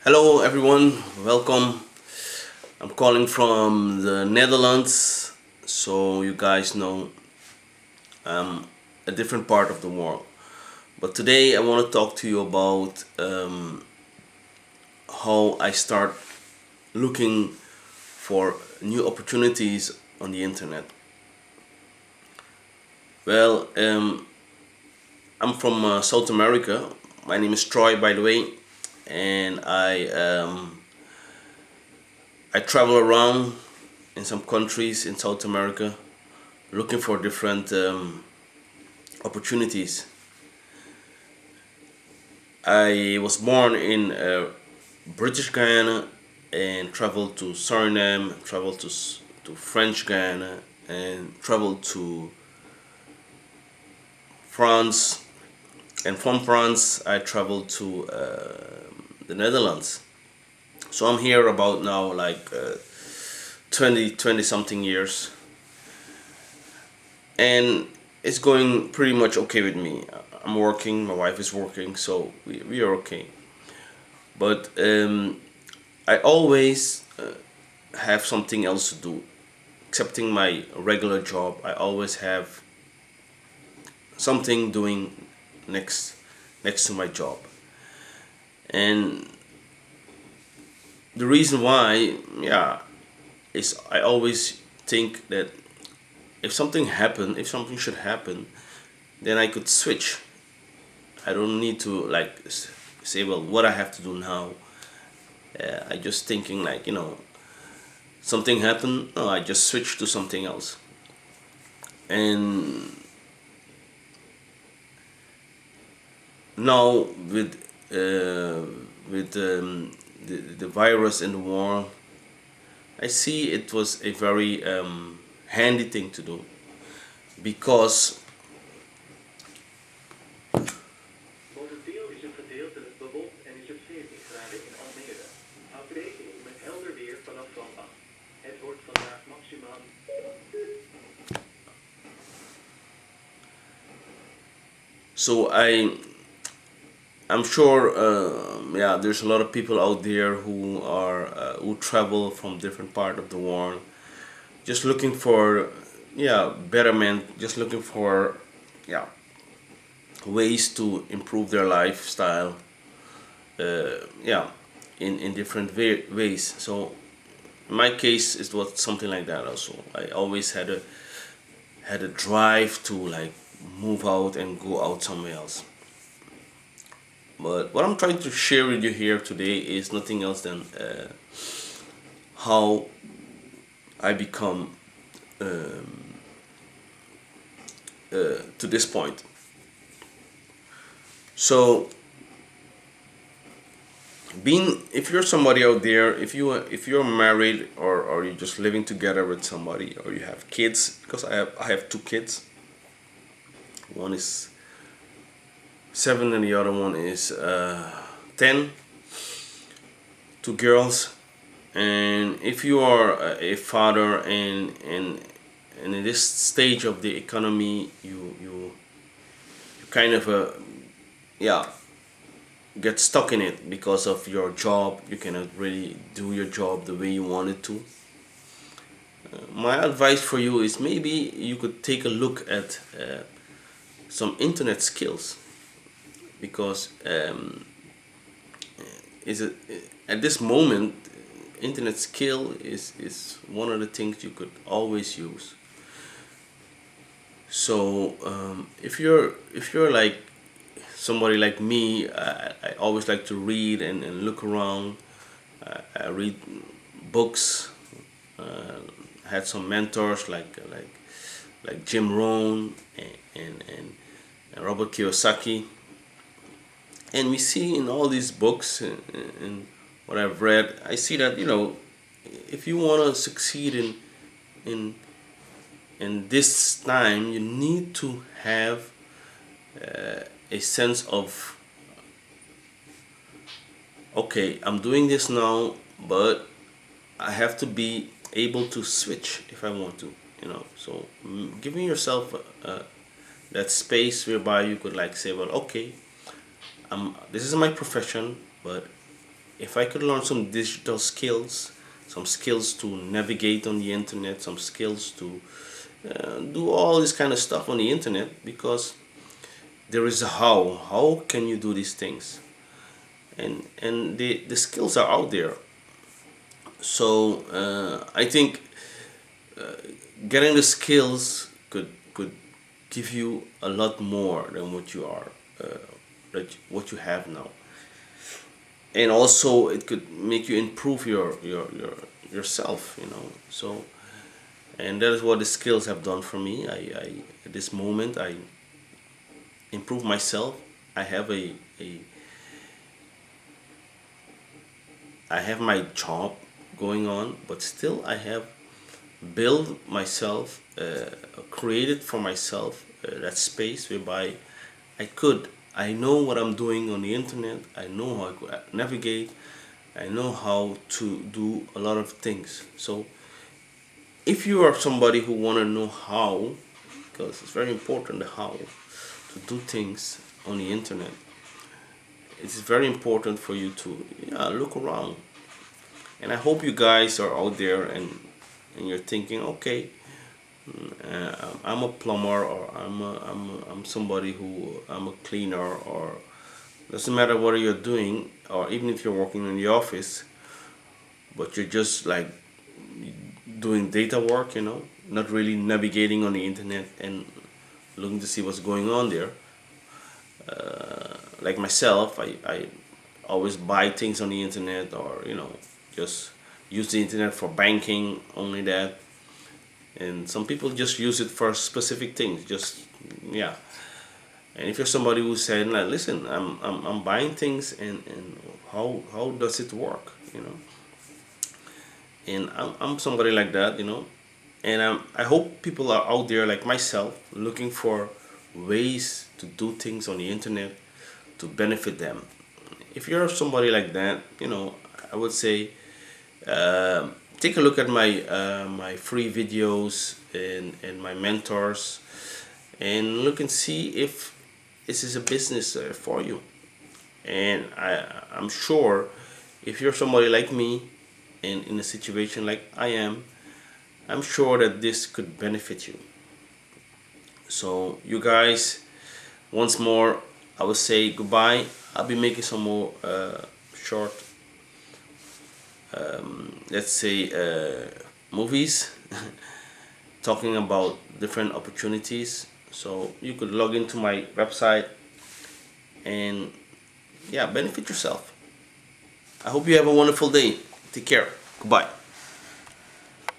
Hello everyone, welcome. I'm calling from the Netherlands, so you guys know I'm a different part of the world. But today I want to talk to you about how I start looking for new opportunities on the internet. Well, I'm from South America. My name is Troy, by the way, and I travel around in some countries in South America looking for different opportunities. I was born in British Guyana and traveled to Suriname, traveled to French Guyana, and traveled to France. And from France, I traveled to the Netherlands. So I'm here about now like 20 something years, and it's going pretty much okay with me. I'm working, my wife is working, so we are okay. But I always have something else to do. Excepting my regular job, I always have something doing next to my job. And the reason why, yeah, is I always think that if something should happen, then I could switch. I don't need to like say, well, what I have to do now. I just thinking like, something happened, no, I just switch to something else. And now with the virus in the war, I see it was a very handy thing to do, because Momenteel is het gedeelte bewolkt en is het 14 graden in Almere. Houd rekening met helder weer vanaf zondag. Het wordt vandaag maximaal. so I'm sure yeah, there's a lot of people out there who travel from different part of the world, just looking for, yeah, betterment, just looking for, yeah, ways to improve their lifestyle, yeah, in different ways. So in my case it was something like that also. I always had a drive to like move out and go out somewhere else. But what I'm trying to share with you here today is nothing else than how I become to this point. So, if you're somebody out there, if you're married, or you're just living together with somebody, or you have kids, because I have two kids. One is 7 and the other one is 10. Two girls. And if you are a father, and in this stage of the economy, you kind of yeah, get stuck in it because of your job. You cannot really do your job the way you want it to. My advice for you is maybe you could take a look at some internet skills, because is it at this moment, internet skill is one of the things you could always use. So if you're like somebody like me, I always like to read and look around. I read books. uh, had some mentors like Jim Rohn and Robert Kiyosaki. And we see in all these books, and what I've read, I see that, if you want to succeed in in this time, you need to have a sense of, okay, I'm doing this now, but I have to be able to switch if I want to. So giving yourself that space whereby you could like say, well, okay, this is my profession, but if I could learn some digital skills, some skills to navigate on the internet, some skills to do all this kind of stuff on the internet, because there is a how can you do these things, and the skills are out there. So I think getting the skills could give you a lot more than what you are, what you have now, and also it could make you improve yourself, you know. So, and that is what the skills have done for me. I at this moment I improve myself. I have a I have my job going on, but still I have built myself, created for myself that space whereby I know what I'm doing on the internet. I know how to navigate. I know how to do a lot of things. So if you are somebody who want to know how, because it's very important the how to do things on the internet, it's very important for you to look around. And I hope you guys are out there and you're thinking, okay, I'm a plumber, or I'm somebody who I'm a cleaner, or doesn't matter what you're doing, or even if you're working in the office, but you're just like doing data work, you know, not really navigating on the internet and looking to see what's going on there. Like myself, I always buy things on the internet, or you know, just use the internet for banking, only that. And some people just use it for specific things, just yeah. And if you're somebody who's saying like, listen, I'm buying things, and how does it work, you know? And I'm somebody like that, you know. And I hope people are out there like myself looking for ways to do things on the internet to benefit them. If you're somebody like that, you know, I would say take a look at my free videos and my mentors, and look and see if this is a business for you. And I'm sure if you're somebody like me and in a situation like I am, I'm sure that this could benefit you. So you guys, once more, I will say goodbye. I'll be making some more short, let's say, movies talking about different opportunities. So you could log into my website and yeah, benefit yourself. I hope you have a wonderful day. Take care. Goodbye.